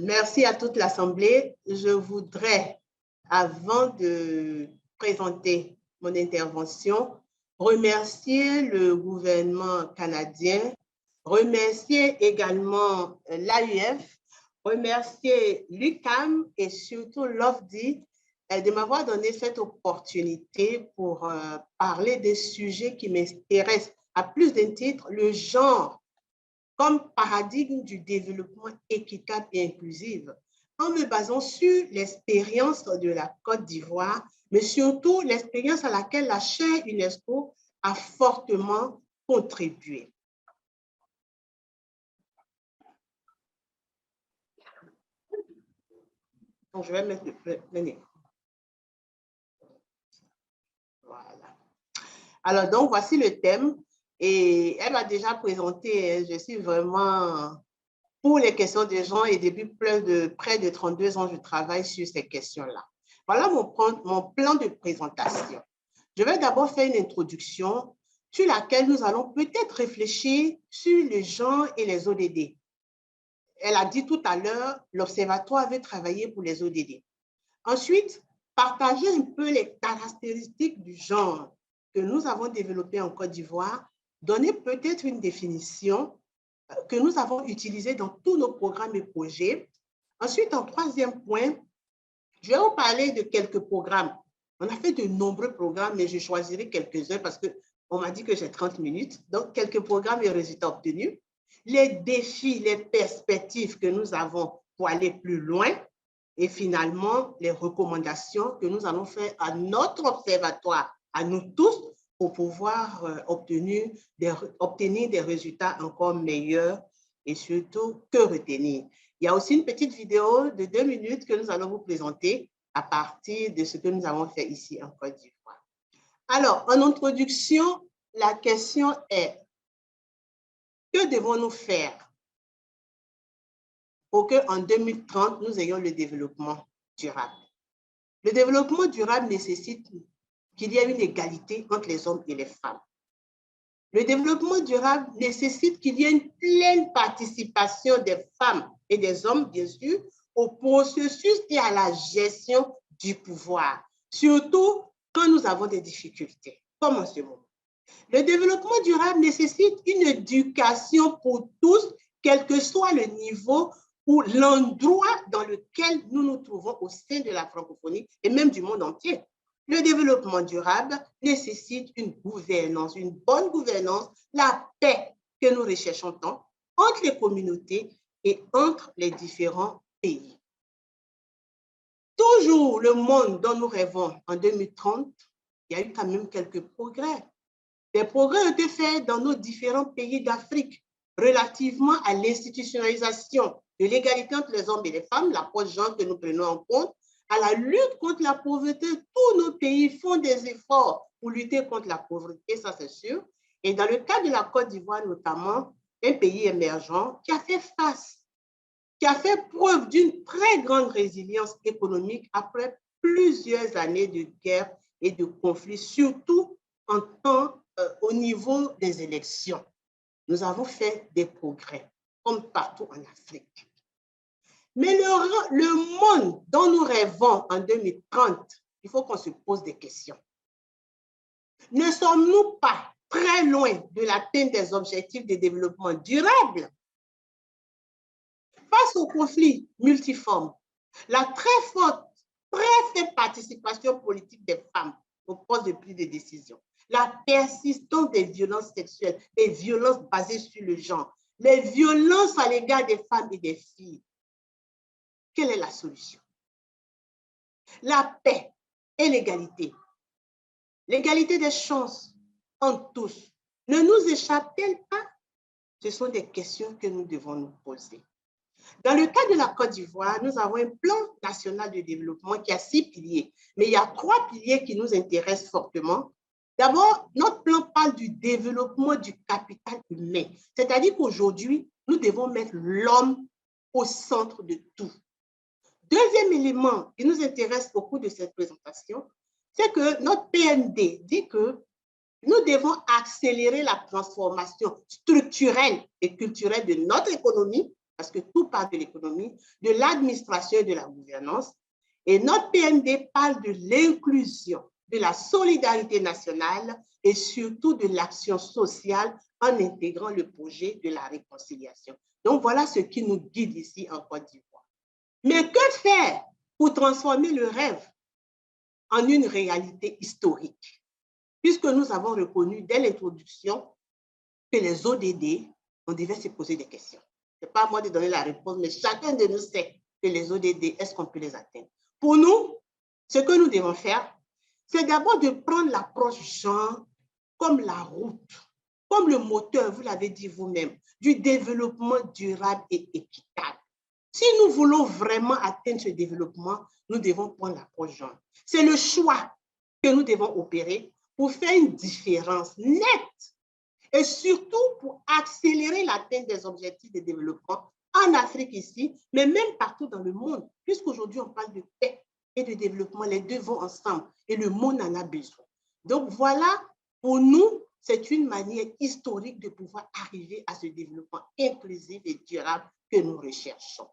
Merci à toute l'Assemblée. Je voudrais, avant de présenter mon intervention, remercier le gouvernement canadien, remercier également l'AUF, remercier l'UQAM et surtout l'OFDI de m'avoir donné cette opportunité pour parler des sujets qui m'intéressent à plus d'un titre, le genre comme paradigme du développement équitable et inclusif, en me basant sur l'expérience de la Côte d'Ivoire, mais surtout l'expérience à laquelle la chaire UNESCO a fortement contribué. Donc, je vais mettre le plein écran. Voilà. Alors, donc, voici le thème. Et elle m'a déjà présenté, je suis vraiment pour les questions des gens et depuis près de 32 ans, je travaille sur ces questions-là. Voilà mon plan de présentation. Je vais d'abord faire une introduction sur laquelle nous allons peut-être réfléchir sur le genre et les ODD. Elle a dit tout à l'heure, l'Observatoire veut travailler pour les ODD. Ensuite, partager un peu les caractéristiques du genre que nous avons développé en Côte d'Ivoire, donner peut-être une définition que nous avons utilisée dans tous nos programmes et projets. Ensuite, en troisième point, je vais vous parler de quelques programmes. On a fait de nombreux programmes, mais je choisirai quelques-uns parce qu'on m'a dit que j'ai 30 minutes. Donc, quelques programmes et résultats obtenus. Les défis, les perspectives que nous avons pour aller plus loin. Et finalement, les recommandations que nous allons faire à notre observatoire, à nous tous, pour pouvoir obtenir des résultats encore meilleurs et surtout que retenir. Il y a aussi une petite vidéo de 2 minutes que nous allons vous présenter à partir de ce que nous avons fait ici en Côte d'Ivoire. Alors, en introduction, la question est, que devons-nous faire pour qu'en 2030, nous ayons le développement durable? Le développement durable nécessite qu'il y ait une égalité entre les hommes et les femmes. Le développement durable nécessite qu'il y ait une pleine participation des femmes et des hommes, bien sûr, au processus et à la gestion du pouvoir, surtout quand nous avons des difficultés, comme en ce moment. Le développement durable nécessite une éducation pour tous, quel que soit le niveau ou l'endroit dans lequel nous nous trouvons au sein de la francophonie et même du monde entier. Le développement durable nécessite une gouvernance, une bonne gouvernance, la paix que nous recherchons tant entre les communautés et entre les différents pays. Toujours le monde dont nous rêvons en 2030, il y a eu quand même quelques progrès. Des progrès ont été faits dans nos différents pays d'Afrique relativement à l'institutionnalisation de l'égalité entre les hommes et les femmes, l'approche genre que nous prenons en compte, à la lutte contre la pauvreté. Tous nos pays font des efforts pour lutter contre la pauvreté, ça c'est sûr. Et dans le cas de la Côte d'Ivoire notamment, un pays émergent qui a fait face, qui a fait preuve d'une très grande résilience économique après plusieurs années de guerre et de conflits, surtout au niveau des élections. Nous avons fait des progrès, comme partout en Afrique. Mais le monde dont nous rêvons en 2030, il faut qu'on se pose des questions. Ne sommes-nous pas très loin de l'atteinte des objectifs de développement durable? Face aux conflits multiformes, la très faible participation politique des femmes au poste de prise de décision, la persistance des violences sexuelles, des violences basées sur le genre, les violences à l'égard des femmes et des filles. Quelle est la solution? La paix et l'égalité. L'égalité des chances entre tous ne nous échappe-t-elle pas? Ce sont des questions que nous devons nous poser. Dans le cas de la Côte d'Ivoire, nous avons un plan national de développement qui a 6 piliers, mais il y a 3 piliers qui nous intéressent fortement. D'abord, notre plan parle du développement du capital humain, c'est-à-dire qu'aujourd'hui, nous devons mettre l'homme au centre de tout. Deuxième élément qui nous intéresse au cours de cette présentation, c'est que notre PND dit que nous devons accélérer la transformation structurelle et culturelle de notre économie parce que tout part de l'économie, de l'administration et de la gouvernance. Et notre PND parle de l'inclusion, de la solidarité nationale et surtout de l'action sociale en intégrant le projet de la réconciliation. Donc, voilà ce qui nous guide ici en Côte d'Ivoire. Mais que faire pour transformer le rêve en une réalité historique? Puisque nous avons reconnu dès l'introduction que les ODD, on devait se poser des questions. Ce n'est pas à moi de donner la réponse, mais chacun de nous sait que les ODD, est-ce qu'on peut les atteindre? Pour nous, ce que nous devons faire, c'est d'abord de prendre l'approche genre comme la route, comme le moteur, vous l'avez dit vous-même, du développement durable et équitable. Si nous voulons vraiment atteindre ce développement, nous devons prendre l'approche genre. C'est le choix que nous devons opérer pour faire une différence nette et surtout pour accélérer l'atteinte des objectifs de développement en Afrique ici, mais même partout dans le monde, puisqu'aujourd'hui on parle de paix et de développement, les deux vont ensemble et le monde en a besoin. Donc voilà, pour nous, c'est une manière historique de pouvoir arriver à ce développement inclusif et durable que nous recherchons.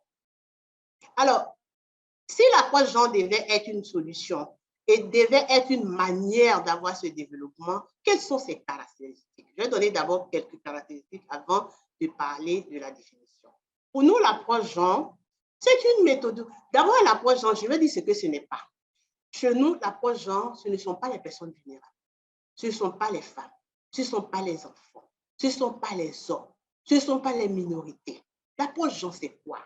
Alors, si l'approche genre devait être une solution et devait être une manière d'avoir ce développement, quelles sont ces caractéristiques? Je vais donner d'abord quelques caractéristiques avant de parler de la définition. Pour nous, l'approche genre, c'est une méthode. D'abord, l'approche genre, je vais dire ce que ce n'est pas. Chez nous, l'approche genre, ce ne sont pas les personnes vulnérables, ce ne sont pas les femmes, ce ne sont pas les enfants, ce ne sont pas les hommes, ce ne sont pas les minorités. L'approche genre, c'est quoi?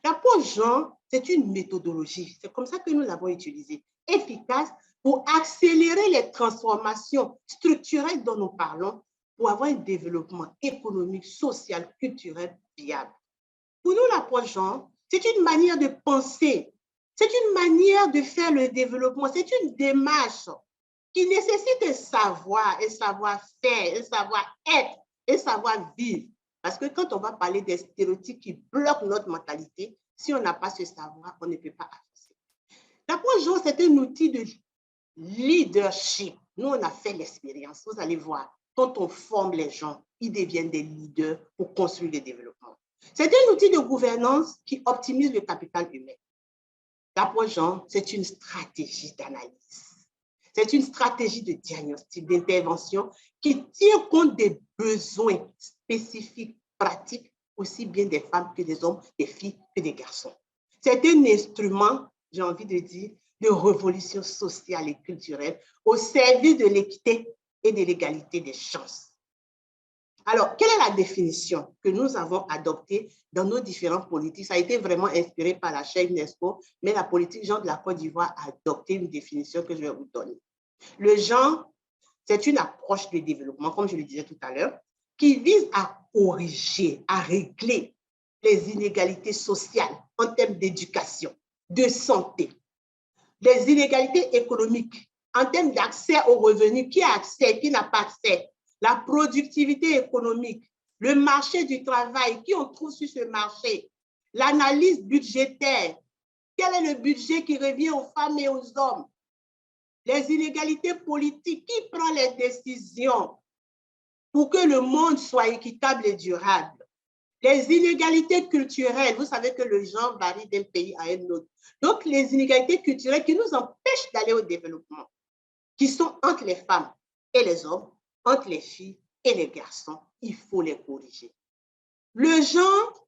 L'approche genre, c'est une méthodologie, c'est comme ça que nous l'avons utilisée, efficace pour accélérer les transformations structurelles dont nous parlons, pour avoir un développement économique, social, culturel viable. Pour nous, l'approche genre, c'est une manière de penser, c'est une manière de faire le développement, c'est une démarche qui nécessite un savoir, un savoir-faire, un savoir-être, un savoir-vivre. Parce que quand on va parler des stéréotypes qui bloquent notre mentalité, si on n'a pas ce savoir, on ne peut pas avancer. L'approche genre, c'est un outil de leadership. Nous, on a fait l'expérience. Vous allez voir, quand on forme les gens, ils deviennent des leaders pour construire le développement. C'est un outil de gouvernance qui optimise le capital humain. L'approche genre, c'est une stratégie d'analyse. C'est une stratégie de diagnostic, d'intervention qui tient compte des besoins spécifiques, pratiques, aussi bien des femmes que des hommes, des filles que des garçons. C'est un instrument, j'ai envie de dire, de révolution sociale et culturelle au service de l'équité et de l'égalité des chances. Alors, quelle est la définition que nous avons adoptée dans nos différentes politiques? Ça a été vraiment inspiré par la chaire UNESCO, mais la politique genre de la Côte d'Ivoire a adopté une définition que je vais vous donner. Le genre, c'est une approche de développement, comme je le disais tout à l'heure, qui vise à corriger, à régler les inégalités sociales en termes d'éducation, de santé, les inégalités économiques en termes d'accès aux revenus, qui a accès, qui n'a pas accès, la productivité économique, le marché du travail, qui on trouve sur ce marché, l'analyse budgétaire, quel est le budget qui revient aux femmes et aux hommes, les inégalités politiques, qui prend les décisions pour que le monde soit équitable et durable, les inégalités culturelles, vous savez que le genre varie d'un pays à un autre. Donc, les inégalités culturelles qui nous empêchent d'aller au développement, qui sont entre les femmes et les hommes, entre les filles et les garçons, il faut les corriger. Le genre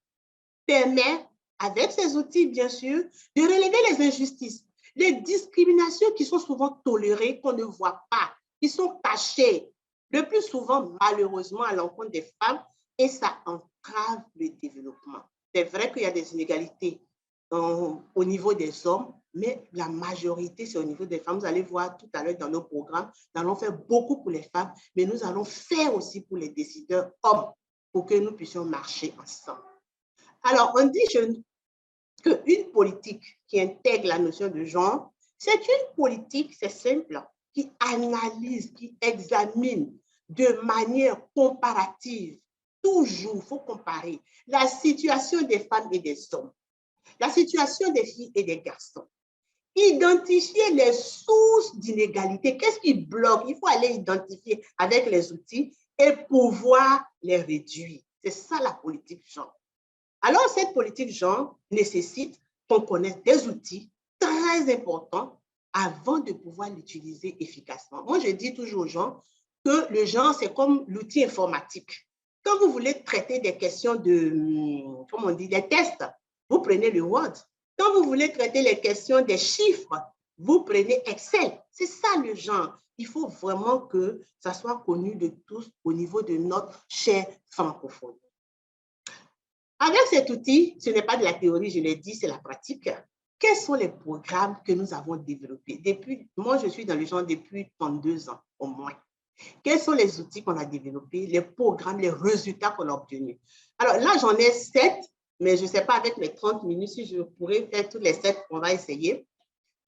permet, avec ses outils bien sûr, de relever les injustices, les discriminations qui sont souvent tolérées, qu'on ne voit pas, qui sont cachées, le plus souvent malheureusement à l'encontre des femmes, et ça entrave le développement. C'est vrai qu'il y a des inégalités au niveau des hommes, mais la majorité, c'est au niveau des femmes. Vous allez voir tout à l'heure dans nos programmes, nous allons faire beaucoup pour les femmes, mais nous allons faire aussi pour les décideurs hommes, pour que nous puissions marcher ensemble. Alors, on dit qu'une politique qui intègre la notion de genre, c'est une politique, c'est simple, qui analyse, qui examine de manière comparative, toujours, il faut comparer, la situation des femmes et des hommes, la situation des filles et des garçons. Identifier les sources d'inégalité. Qu'est-ce qui bloque? Il faut aller identifier avec les outils et pouvoir les réduire. C'est ça la politique genre. Alors, cette politique genre nécessite qu'on connaisse des outils très importants avant de pouvoir l'utiliser efficacement. Moi, je dis toujours aux gens que le genre, c'est comme l'outil informatique. Quand vous voulez traiter des questions de, comment on dit, des tests, vous prenez le Word. Quand vous voulez traiter les questions des chiffres, vous prenez Excel. C'est ça le genre. Il faut vraiment que ça soit connu de tous au niveau de notre chère francophonie. Avec cet outil, ce n'est pas de la théorie, je l'ai dit, c'est la pratique. Quels sont les programmes que nous avons développés? Moi, je suis dans le genre depuis 32 ans au moins. Quels sont les outils qu'on a développés, les programmes, les résultats qu'on a obtenus? Alors là, j'en ai 7, mais je ne sais pas avec mes 30 minutes si je pourrais faire tous les 7, on va essayer.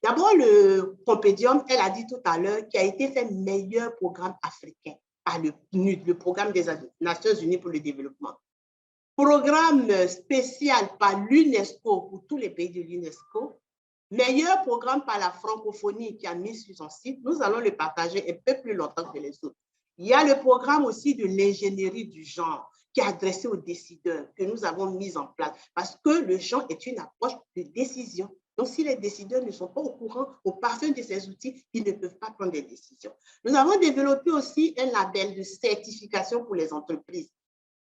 D'abord, le Compédium, elle a dit tout à l'heure, qui a été fait meilleur programme africain par le PNUD, le programme des Nations Unies pour le développement. Programme spécial par l'UNESCO pour tous les pays de l'UNESCO. Meilleur programme par la francophonie qui a mis sur son site. Nous allons le partager un peu plus longtemps que les autres. Il y a le programme aussi de l'ingénierie du genre qui est adressé aux décideurs que nous avons mis en place parce que le genre est une approche de décision. Donc, si les décideurs ne sont pas au courant, au parfum de ces outils, ils ne peuvent pas prendre des décisions. Nous avons développé aussi un label de certification pour les entreprises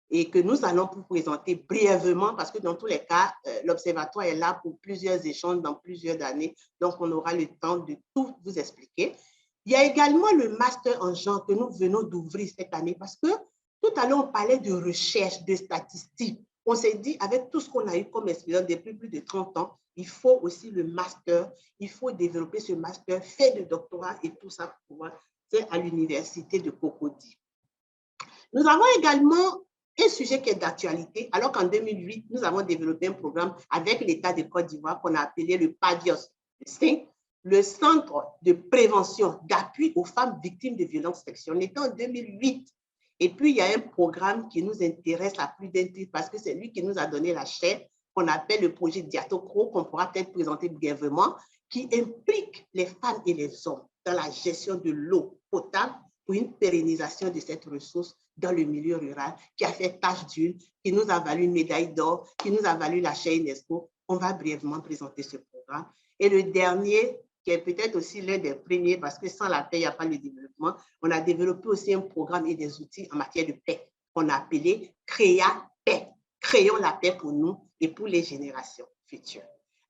et que nous allons vous présenter brièvement parce que dans tous les cas, l'Observatoire est là pour plusieurs échanges dans plusieurs années, donc on aura le temps de tout vous expliquer. Il y a également le master en genre que nous venons d'ouvrir cette année parce que tout à l'heure, on parlait de recherche, de statistiques. On s'est dit, avec tout ce qu'on a eu comme expérience depuis plus de 30 ans, il faut aussi le master, il faut développer ce master, faire de doctorat et tout ça pour pouvoir faire à l'université de Cocody. Nous avons également un sujet qui est d'actualité, alors qu'en 2008, nous avons développé un programme avec l'État de Côte d'Ivoire qu'on a appelé le PADIOS, le Centre de prévention d'appui aux femmes victimes de violences sexuelles. On était en 2008. Et puis, il y a un programme qui nous intéresse à plus d'un titre parce que c'est lui qui nous a donné la chair, qu'on appelle le projet Diatocro, qu'on pourra peut-être présenter brièvement, qui implique les femmes et les hommes dans la gestion de l'eau potable pour une pérennisation de cette ressource dans le milieu rural, qui a fait tache d'huile, qui nous a valu une médaille d'or, qui nous a valu la chaire UNESCO. On va brièvement présenter ce programme. Et le dernier, qui est peut-être aussi l'un des premiers, parce que sans la paix, il n'y a pas le développement, on a développé aussi un programme et des outils en matière de paix, qu'on a appelé Créa Paix. Créons la paix pour nous et pour les générations futures.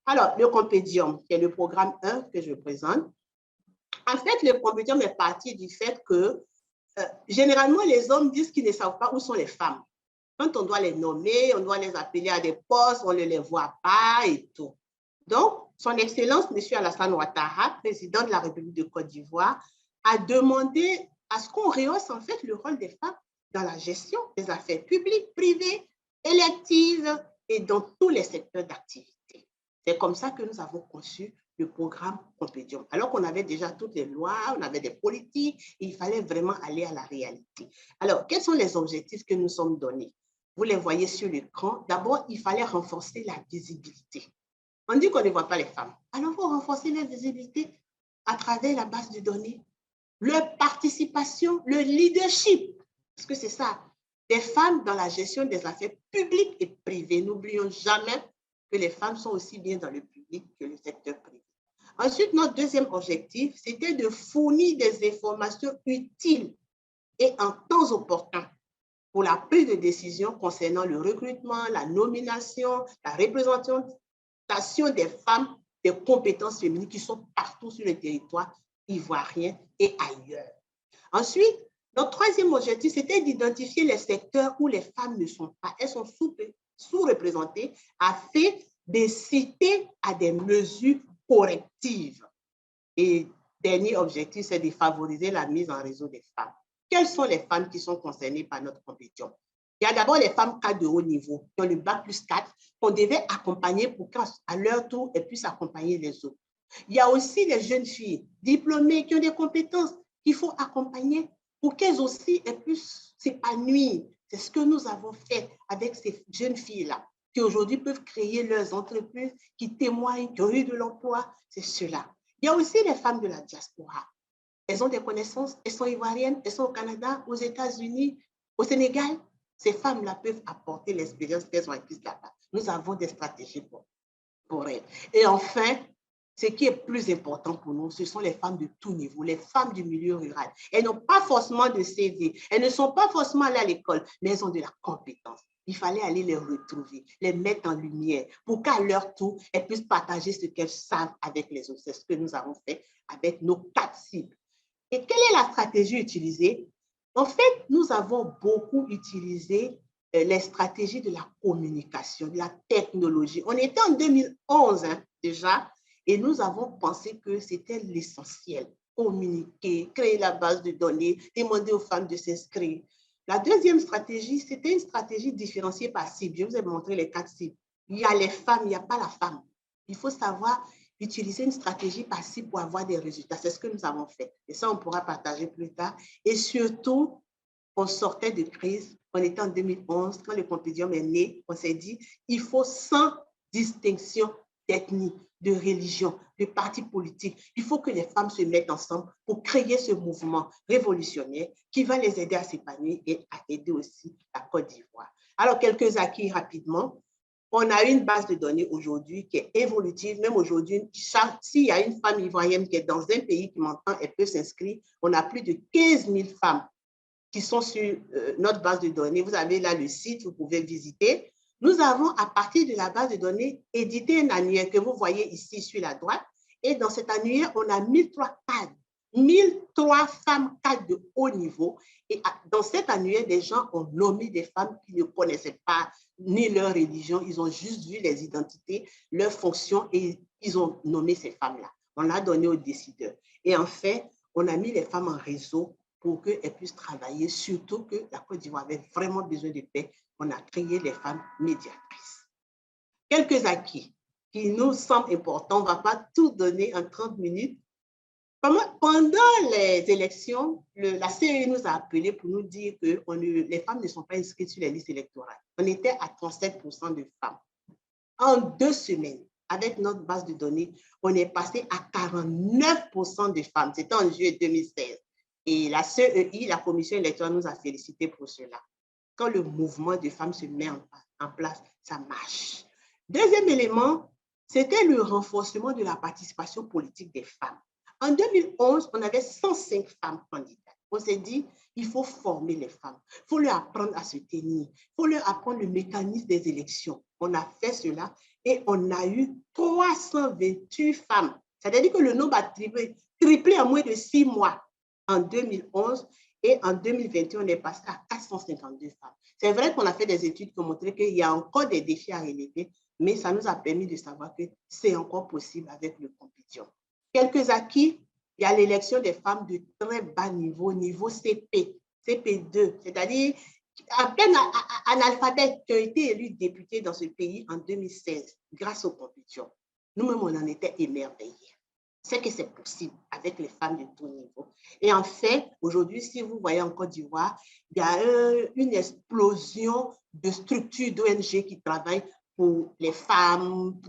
Alors, le Compédium, qui est le programme 1 que je présente. En fait, le Compédium est parti du fait que généralement, les hommes disent qu'ils ne savent pas où sont les femmes. Quand on doit les nommer, on doit les appeler à des postes, on ne les voit pas et tout. Donc, son Excellence, M. Alassane Ouattara, président de la République de Côte d'Ivoire, a demandé à ce qu'on rehausse en fait le rôle des femmes dans la gestion des affaires publiques, privées, électives et dans tous les secteurs d'activité. C'est comme ça que nous avons conçu le programme Compédium. Alors qu'on avait déjà toutes les lois, on avait des politiques, il fallait vraiment aller à la réalité. Alors, quels sont les objectifs que nous sommes donnés? Vous les voyez sur l'écran. D'abord, il fallait renforcer la visibilité. On dit qu'on ne voit pas les femmes. Alors, il faut renforcer la visibilité à travers la base de données, leur participation, le leadership, parce que c'est ça, des femmes dans la gestion des affaires publiques et privées. N'oublions jamais que les femmes sont aussi bien dans le public que le secteur privé. Ensuite, notre deuxième objectif, c'était de fournir des informations utiles et en temps opportun pour la prise de décision concernant le recrutement, la nomination, la représentation des femmes, des compétences féminines qui sont partout sur le territoire ivoirien et ailleurs. Ensuite, notre troisième objectif, c'était d'identifier les secteurs où les femmes ne sont pas, elles sont sous-représentées, afin de citer à des mesures correctives. Et dernier objectif, c'est de favoriser la mise en réseau des femmes. Quelles sont les femmes qui sont concernées par notre compétition? Il y a d'abord les femmes cadres de haut niveau, qui ont le bac+4, qu'on devait accompagner pour qu'à leur tour, elles puissent accompagner les autres. Il y a aussi les jeunes filles diplômées qui ont des compétences qu'il faut accompagner pour qu'elles aussi elles puissent s'épanouir. C'est ce que nous avons fait avec ces jeunes filles-là, qui aujourd'hui peuvent créer leurs entreprises, qui témoignent, qui ont eu de l'emploi. C'est cela. Il y a aussi les femmes de la diaspora. Elles ont des connaissances, elles sont ivoiriennes, elles sont au Canada, aux États-Unis, au Sénégal. Ces femmes-là peuvent apporter l'expérience qu'elles ont acquise là-bas. Nous avons des stratégies pour elles. Et enfin, ce qui est plus important pour nous, ce sont les femmes de tout niveau, les femmes du milieu rural. Elles n'ont pas forcément de CV, elles ne sont pas forcément allées à l'école, mais elles ont de la compétence. Il fallait aller les retrouver, les mettre en lumière pour qu'à leur tour, elles puissent partager ce qu'elles savent avec les autres. C'est ce que nous avons fait avec nos 4 cibles. Et quelle est la stratégie utilisée? En fait, nous avons beaucoup utilisé les stratégies de la communication, de la technologie. On était en 2011 déjà, et nous avons pensé que c'était l'essentiel. Communiquer, créer la base de données, demander aux femmes de s'inscrire. La deuxième stratégie, c'était une stratégie différenciée par cible. Je vous ai montré les 4 cibles. Il y a les femmes, il n'y a pas la femme. Il faut savoir utiliser une stratégie par cible pour avoir des résultats. C'est ce que nous avons fait. Et ça, on pourra partager plus tard. Et surtout, on sortait de crise. On était en 2011, quand le Compédium est né, on s'est dit, il faut sans distinction d'ethnie, de religion, de parti politique. Il faut que les femmes se mettent ensemble pour créer ce mouvement révolutionnaire qui va les aider à s'épanouir et à aider aussi la Côte d'Ivoire. Alors, quelques acquis rapidement. On a une base de données aujourd'hui qui est évolutive. Même aujourd'hui, s'il y a une femme ivoirienne qui est dans un pays qui m'entend, elle peut s'inscrire. On a plus de 15 000 femmes qui sont sur notre base de données. Vous avez là le site, vous pouvez visiter. Nous avons, à partir de la base de données, édité un annuaire que vous voyez ici sur la droite. Et dans cet annuaire, on a 1003 cadres, 1003 femmes cadres de haut niveau. Et dans cet annuaire, des gens ont nommé des femmes qui ne connaissaient pas ni leur religion. Ils ont juste vu les identités, leurs fonctions et ils ont nommé ces femmes-là. On l'a donné aux décideurs. Et en fait, on a mis les femmes en réseau pour qu'elles puissent travailler, surtout que la Côte d'Ivoire avait vraiment besoin de paix. On a créé les femmes médiatrices. Quelques acquis qui nous semblent importants. On ne va pas tout donner en 30 minutes. Pendant les élections, la CEI nous a appelés pour nous dire que les femmes ne sont pas inscrites sur les listes électorales. On était à 37% de femmes. En 2 semaines, avec notre base de données, on est passé à 49% de femmes. C'était en juillet 2016. Et la CEI, la Commission électorale, nous a félicité pour cela. Quand le mouvement de femmes se met en place, ça marche. Deuxième élément, c'était le renforcement de la participation politique des femmes. En 2011, on avait 105 femmes candidates. On s'est dit, il faut former les femmes, il faut leur apprendre à se tenir, il faut leur apprendre le mécanisme des élections. On a fait cela et on a eu 328 femmes. C'est-à-dire que le nombre a triplé en moins de 6 mois en 2011 et en 2021, on est passé à 452 femmes. C'est vrai qu'on a fait des études qui ont montré qu'il y a encore des défis à relever, mais ça nous a permis de savoir que c'est encore possible avec le Compédium. Quelques acquis, il y a l'élection des femmes de très bas niveau, niveau CP, CP2, c'est-à-dire à peine analphabètes qui ont été élus députés dans ce pays en 2016 grâce au Compédium. Nous-mêmes, on en était émerveillés. C'est que c'est possible avec les femmes de tout niveau. Et en fait, aujourd'hui, si vous voyez en Côte d'Ivoire, il y a une explosion de structures d'ONG qui travaillent pour les femmes,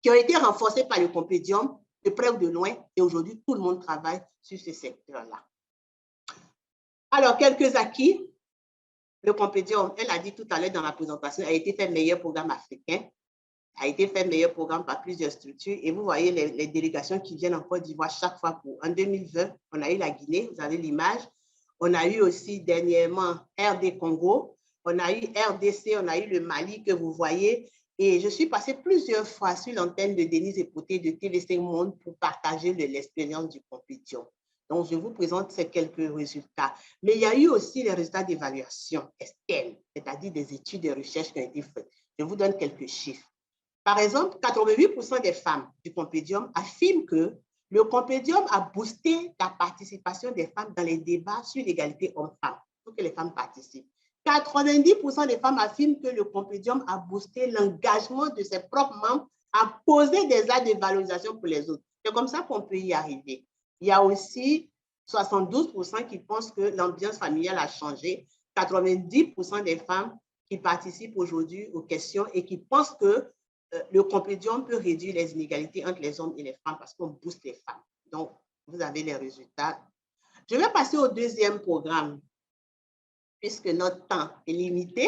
qui ont été renforcées par le Compédium, de près ou de loin, et aujourd'hui, tout le monde travaille sur ce secteur-là. Alors, quelques acquis. Le Compédium, elle a dit tout à l'heure dans la présentation, a été fait meilleur programme africain, a été fait meilleur programme par plusieurs structures. Et vous voyez les délégations qui viennent en Côte d'Ivoire chaque fois. En 2020, on a eu la Guinée, vous avez l'image. On a eu aussi dernièrement RD Congo, on a eu RDC, on a eu le Mali que vous voyez. Et je suis passée plusieurs fois sur l'antenne de Denise Epoté de TV5 Monde pour partager l'expérience du Compédium. Donc, je vous présente ces quelques résultats. Mais il y a eu aussi les résultats d'évaluation externe, c'est-à-dire des études de recherche qui ont été faites. Je vous donne quelques chiffres. Par exemple, 88% des femmes du Compédium affirment que le Compédium a boosté la participation des femmes dans les débats sur l'égalité hommes-femmes. Il faut que les femmes participent. 90% des femmes affirment que le Compédium a boosté l'engagement de ses propres membres à poser des actes de valorisation pour les autres. C'est comme ça qu'on peut y arriver. Il y a aussi 72% qui pensent que l'ambiance familiale a changé. 90% des femmes qui participent aujourd'hui aux questions et qui pensent que le Compédium peut réduire les inégalités entre les hommes et les femmes parce qu'on booste les femmes. Donc, vous avez les résultats. Je vais passer au deuxième programme. puisque notre temps est limité.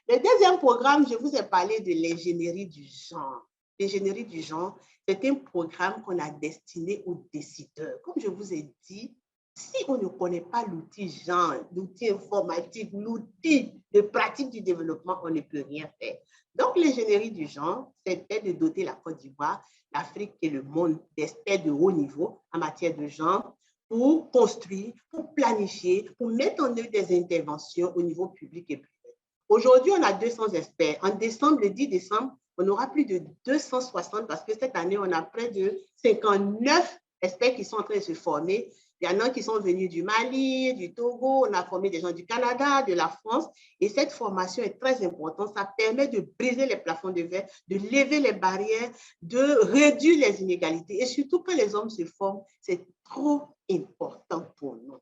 Le deuxième programme, je vous ai parlé de l'ingénierie du genre. L'ingénierie du genre, c'est un programme qu'on a destiné aux décideurs. Comme je vous ai dit, si on ne connaît pas l'outil genre, l'outil informatique, l'outil de pratique du développement, on ne peut rien faire. Donc, l'ingénierie du genre, c'était de doter la Côte d'Ivoire, l'Afrique et le monde d'experts de haut niveau en matière de genre pour construire, pour planifier, pour mettre en œuvre des interventions au niveau public et privé. Aujourd'hui, on a 200 experts. En décembre, le 10 décembre, on aura plus de 260 parce que cette année, on a près de 59 experts qui sont en train de se former. Il y en a qui sont venus du Mali, du Togo, on a formé des gens du Canada, de la France. Et cette formation est très importante. Ça permet de briser les plafonds de verre, de lever les barrières, de réduire les inégalités. Et surtout, quand les hommes se forment, c'est trop important pour nous.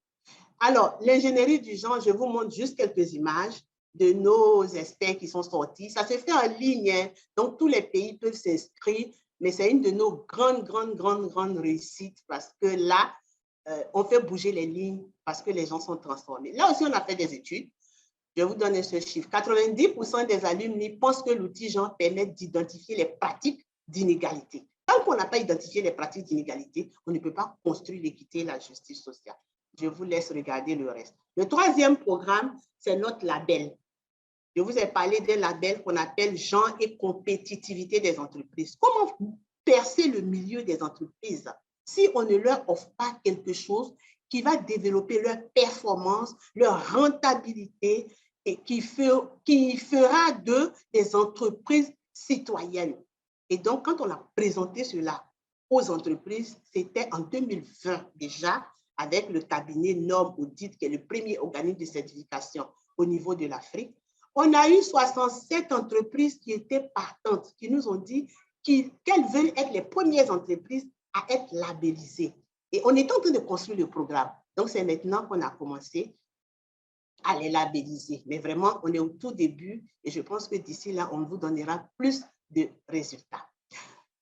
Alors, l'ingénierie du genre, je vous montre juste quelques images de nos experts qui sont sortis. Ça se fait en ligne, hein, donc tous les pays peuvent s'inscrire, mais c'est une de nos grandes réussites parce que là, on fait bouger les lignes parce que les gens sont transformés. Là aussi, on a fait des études. Je vous donne ce chiffre. 90% des alumni pensent que l'outil genre permet d'identifier les pratiques d'inégalité. Tant qu'on n'a pas identifié les pratiques d'inégalité, on ne peut pas construire l'équité et la justice sociale. Je vous laisse regarder le reste. Le troisième programme, c'est notre label. Je vous ai parlé d'un label qu'on appelle genre et compétitivité des entreprises. Comment percer le milieu des entreprises si on ne leur offre pas quelque chose qui va développer leur performance, leur rentabilité et qui fera d'eux des entreprises citoyennes. Et donc, quand on a présenté cela aux entreprises, c'était en 2020 déjà, avec le cabinet Normes Audit, qui est le premier organisme de certification au niveau de l'Afrique. On a eu 67 entreprises qui étaient partantes, qui nous ont dit qu'elles veulent être les premières entreprises à être labellisées. Et on est en train de construire le programme. Donc, c'est maintenant qu'on a commencé à les labelliser. Mais vraiment, on est au tout début et je pense que d'ici là, on vous donnera plus de résultats.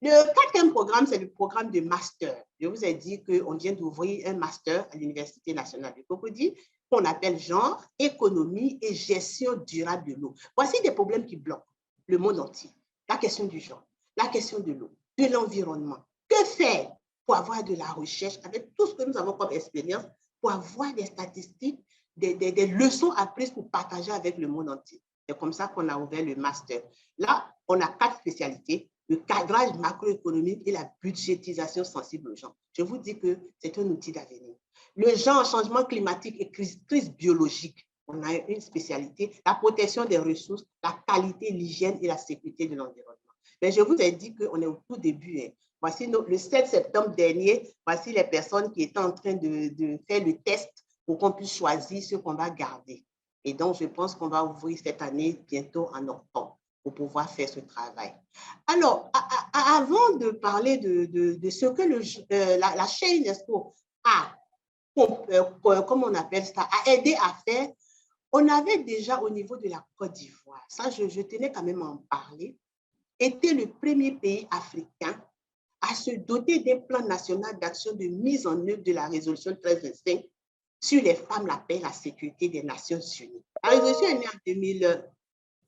Le quatrième programme, c'est le programme de master. Je vous ai dit qu'on vient d'ouvrir un master à l'Université nationale de Cocody qu'on appelle genre, économie et gestion durable de l'eau. Voici des problèmes qui bloquent le monde entier. La question du genre, la question de l'eau, de l'environnement. Que faire pour avoir de la recherche avec tout ce que nous avons comme expérience, pour avoir des statistiques, des leçons apprises pour partager avec le monde entier. C'est comme ça qu'on a ouvert le master. Là, on a 4 spécialités. Le cadrage macroéconomique et la budgétisation sensible aux gens. Je vous dis que c'est un outil d'avenir. Le genre, changement climatique et crise biologique, on a une spécialité. La protection des ressources, la qualité, l'hygiène et la sécurité de l'environnement. Mais je vous ai dit qu'on est au tout début. Hein. Voici le 7 septembre dernier, voici les personnes qui étaient en train de faire le test pour qu'on puisse choisir ce qu'on va garder. Et donc, je pense qu'on va ouvrir cette année bientôt en octobre pour pouvoir faire ce travail. Alors, avant de parler de ce que la chaîne UNESCO a, comment on appelle ça, a aidé à faire, on avait déjà au niveau de la Côte d'Ivoire, ça je tenais quand même à en parler, était le premier pays africain à se doter d'un plan national d'action de mise en œuvre de la résolution 1325 sur les femmes, la paix et la sécurité des Nations Unies. La résolution est née en 2000.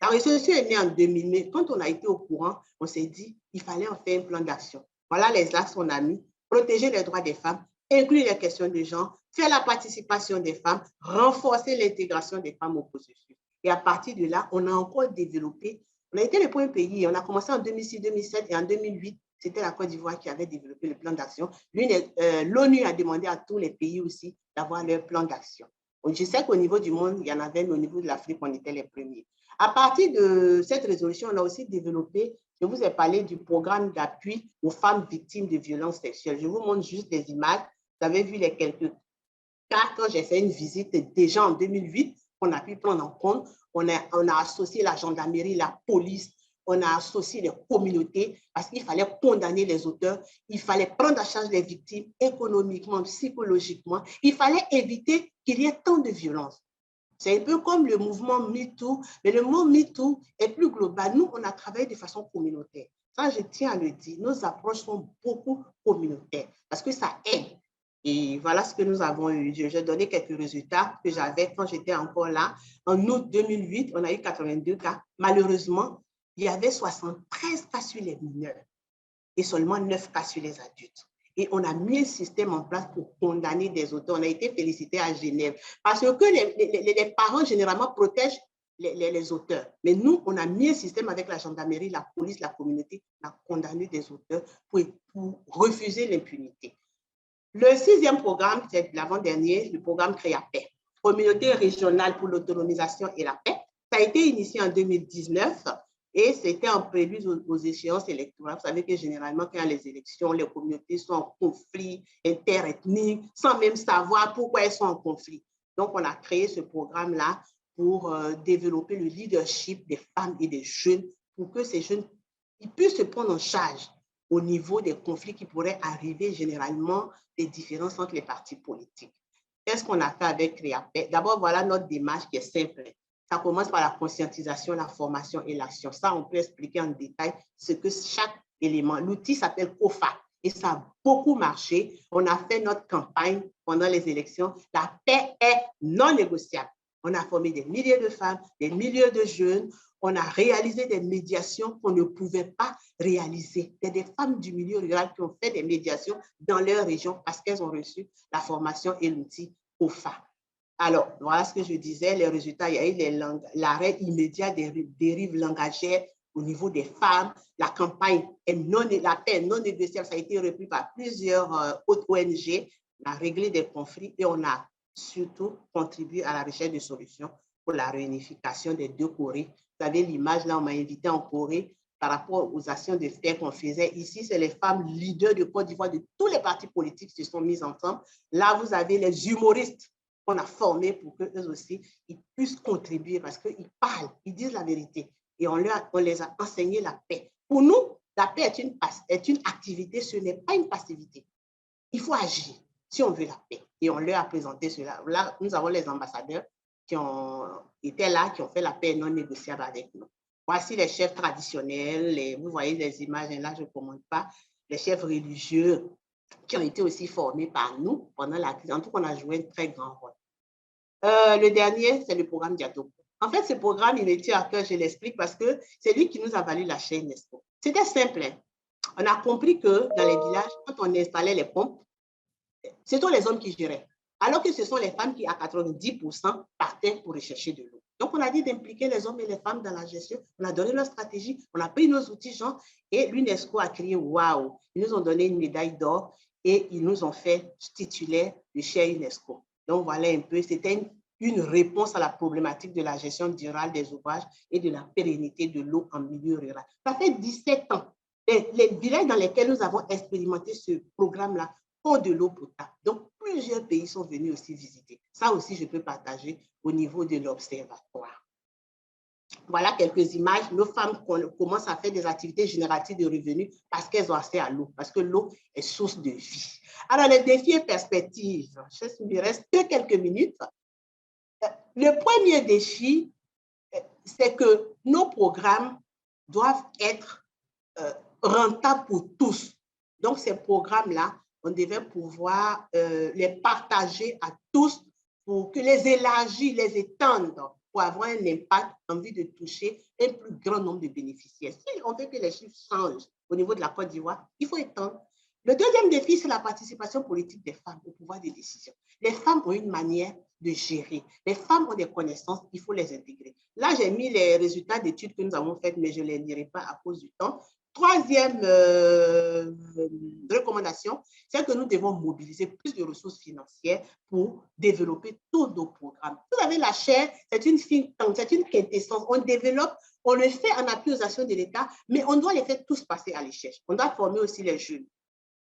La résolution est née en 2000, mais quand on a été au courant, on s'est dit qu'il fallait en faire un plan d'action. Voilà les axes qu'on a mis. Protéger les droits des femmes, inclure les questions de genre, faire la participation des femmes, renforcer l'intégration des femmes au processus. Et à partir de là, on a encore développé. On a été le premier pays. On a commencé en 2006, 2007 et en 2008, c'était la Côte d'Ivoire qui avait développé le plan d'action. L'ONU a demandé à tous les pays aussi d'avoir leur plan d'action. Je sais qu'au niveau du monde, il y en avait, mais au niveau de l'Afrique, on était les premiers. À partir de cette résolution, on a aussi développé, je vous ai parlé du programme d'appui aux femmes victimes de violences sexuelles. Je vous montre juste des images. Vous avez vu les quelques cas quand j'ai fait une visite déjà en 2008, on a pu prendre en compte. On a associé la gendarmerie, la police, on a associé les communautés parce qu'il fallait condamner les auteurs, il fallait prendre en charge les victimes économiquement, psychologiquement. Il fallait éviter qu'il y ait tant de violence. C'est un peu comme le mouvement MeToo, mais le mot MeToo est plus global. Nous, on a travaillé de façon communautaire. Ça, je tiens à le dire. Nos approches sont beaucoup communautaires parce que ça aide. Et voilà ce que nous avons eu. Je vais donner quelques résultats que j'avais quand j'étais encore là. En août 2008, on a eu 82 cas. Malheureusement, il y avait 73 cas sur les mineurs et seulement 9 cas sur les adultes. Et on a mis un système en place pour condamner des auteurs. On a été félicité à Genève parce que les parents, généralement, protègent les auteurs. Mais nous, on a mis un système avec la gendarmerie, la police, la communauté, on a condamné des auteurs pour refuser l'impunité. Le 6e programme, c'est l'avant-dernier, le programme CREAPAIX, Communauté régionale pour l'autonomisation et la paix. Ça a été initié en 2019 et c'était en prélude aux échéances électorales. Vous savez que généralement, quand il y a les élections, les communautés sont en conflit interethnique, sans même savoir pourquoi elles sont en conflit. Donc, on a créé ce programme-là pour développer le leadership des femmes et des jeunes pour que ces jeunes ils puissent se prendre en charge au niveau des conflits qui pourraient arriver généralement des différences entre les partis politiques. Qu'est-ce qu'on a fait avec CREAPAIX? D'abord, voilà notre démarche qui est simple. Ça commence par la conscientisation, la formation et l'action. Ça, on peut expliquer en détail ce que chaque élément. L'outil s'appelle COFA et ça a beaucoup marché. On a fait notre campagne pendant les élections. La paix est non négociable. On a formé des milliers de femmes, des milliers de jeunes. On a réalisé des médiations qu'on ne pouvait pas réaliser. Il y a des femmes du milieu rural qui ont fait des médiations dans leur région parce qu'elles ont reçu la formation et l'outil COFA. Alors, voilà ce que je disais, les résultats, il y a eu l'arrêt immédiat des dérives langagières au niveau des femmes. La campagne la paix non négociable, ça a été repris par plusieurs autres ONG. On a réglé des conflits et on a surtout contribué à la recherche de solutions pour la réunification des deux Corées. Vous savez, l'image, là, on m'a invité en Corée par rapport aux actions de paix qu'on faisait. Ici, c'est les femmes leaders de Côte d'Ivoire, de tous les partis politiques qui se sont mis ensemble. Là, vous avez les humoristes qu'on a formés pour qu'eux aussi, ils puissent contribuer parce qu'ils parlent, ils disent la vérité. Et on les a enseigné la paix. Pour nous, la paix est une activité, ce n'est pas une passivité. Il faut agir si on veut la paix. Et on leur a présenté cela. Là, nous avons les ambassadeurs qui étaient là, qui ont fait la paix non négociable avec nous. Voici les chefs traditionnels, vous voyez les images, là, je ne commente pas, les chefs religieux qui ont été aussi formés par nous pendant la crise. En tout cas, on a joué un très grand rôle. Le dernier, c'est le programme Diatopo. En fait, ce programme, il me tient à cœur, je l'explique, parce que c'est lui qui nous a valu la chaîne UNESCO. C'était simple. Hein? On a compris que dans les villages, quand on installait les pompes, c'était les hommes qui géraient. Alors que ce sont les femmes qui, à 90%, partaient pour rechercher de l'eau. Donc, on a dit d'impliquer les hommes et les femmes dans la gestion. On a donné notre stratégie, on a pris nos outils, Jean, et l'UNESCO a crié « Waouh !» Ils nous ont donné une médaille d'or et ils nous ont fait titulaire de cher UNESCO. Donc, voilà un peu, c'était une réponse à la problématique de la gestion durable des ouvrages et de la pérennité de l'eau en milieu rural. Ça fait 17 ans. Les villages dans lesquels nous avons expérimenté ce programme-là ont de l'eau potable. Donc, plusieurs pays sont venus aussi visiter. Ça aussi, je peux partager au niveau de l'observatoire. Voilà quelques images. Nos femmes commencent à faire des activités génératives de revenus parce qu'elles ont accès à l'eau, parce que l'eau est source de vie. Alors, les défis et perspectives. Il me reste que quelques minutes. Le premier défi, c'est que nos programmes doivent être rentables pour tous. Donc, ces programmes-là, on devait pouvoir les partager à tous pour que les élargir, les étendre, pour avoir un impact en vue de toucher un plus grand nombre de bénéficiaires. Si on veut que les chiffres changent au niveau de la Côte d'Ivoire, il faut étendre. Le deuxième défi, c'est la participation politique des femmes au pouvoir des décisions. Les femmes ont une manière de gérer. Les femmes ont des connaissances, il faut les intégrer. Là, j'ai mis les résultats d'études que nous avons faites, mais je ne les lirai pas à cause du temps. Troisième recommandation, c'est que nous devons mobiliser plus de ressources financières pour développer tous nos programmes. Vous avez la chaire, c'est une think tank, c'est une quintessence. On développe, on le fait en appui aux actions de l'État, mais on doit les faire tous passer à l'échelle. On doit former aussi les jeunes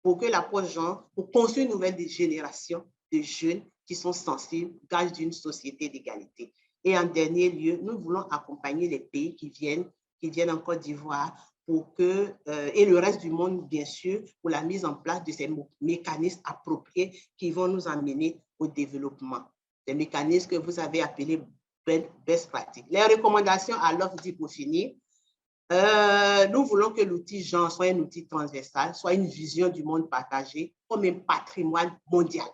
pour que l'approche genre, pour construire une nouvelle génération de jeunes qui sont sensibles, gage d'une société d'égalité. Et en dernier lieu, nous voulons accompagner les pays qui viennent en Côte d'Ivoire pour que, et le reste du monde, bien sûr, pour la mise en place de ces mécanismes appropriés qui vont nous amener au développement. Des mécanismes que vous avez appelés best practices. Les recommandations à l'OFDI pour finir. Nous voulons que l'outil genre soit un outil transversal, soit une vision du monde partagé comme un patrimoine mondial.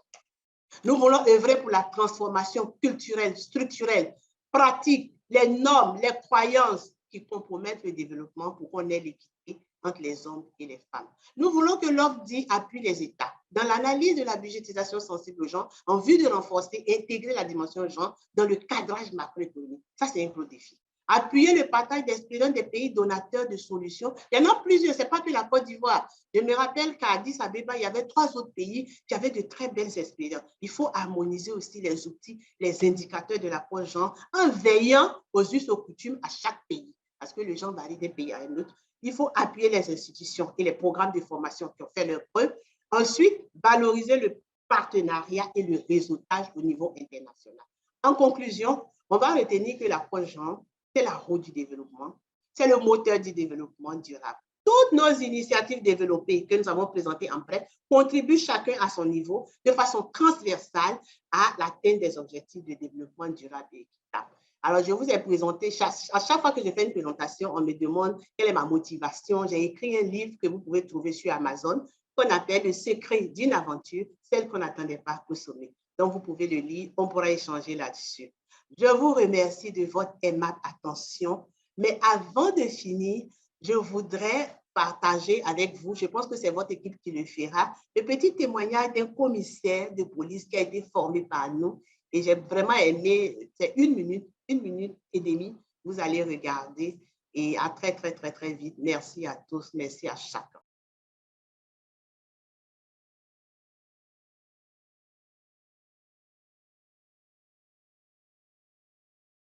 Nous voulons œuvrer pour la transformation culturelle, structurelle, pratique, les normes, les croyances qui compromettent le développement pour qu'on ait l'équité entre les hommes et les femmes. Nous voulons que l'OCDE appuie les États dans l'analyse de la budgétisation sensible aux genre en vue de renforcer et intégrer la dimension genre dans le cadrage macroéconomique. Ça, c'est un gros défi. Appuyer le partage d'expériences des pays donateurs de solutions. Il y en a plusieurs, ce n'est pas que la Côte d'Ivoire. Je me rappelle qu'à Addis Abeba, il y avait 3 autres pays qui avaient de très belles expériences. Il faut harmoniser aussi les outils, les indicateurs de l'approche genre en veillant aux us et aux coutumes à chaque pays. Parce que le genre varie d'un pays à un autre. Il faut appuyer les institutions et les programmes de formation qui ont fait leur preuve. Ensuite, valoriser le partenariat et le réseautage au niveau international. En conclusion, on va retenir que l'approche genre, c'est la roue du développement, c'est le moteur du développement durable. Toutes nos initiatives développées que nous avons présentées en prêt contribuent chacun à son niveau de façon transversale à l'atteinte des objectifs de développement durable et équitable. Alors, je vous ai présenté, à chaque fois que je fais une présentation, on me demande quelle est ma motivation. J'ai écrit un livre que vous pouvez trouver sur Amazon qu'on appelle « Le secret d'une aventure, celle qu'on n'attendait pas au sommet ». Donc, vous pouvez le lire, on pourra échanger là-dessus. Je vous remercie de votre aimable attention. Mais avant de finir, je voudrais partager avec vous, je pense que c'est votre équipe qui le fera, le petit témoignage d'un commissaire de police qui a été formé par nous. Et j'ai vraiment aimé, c'est 1 minute et demie. Vous allez regarder et à très, très, très, très vite. Merci à tous, merci à chacun.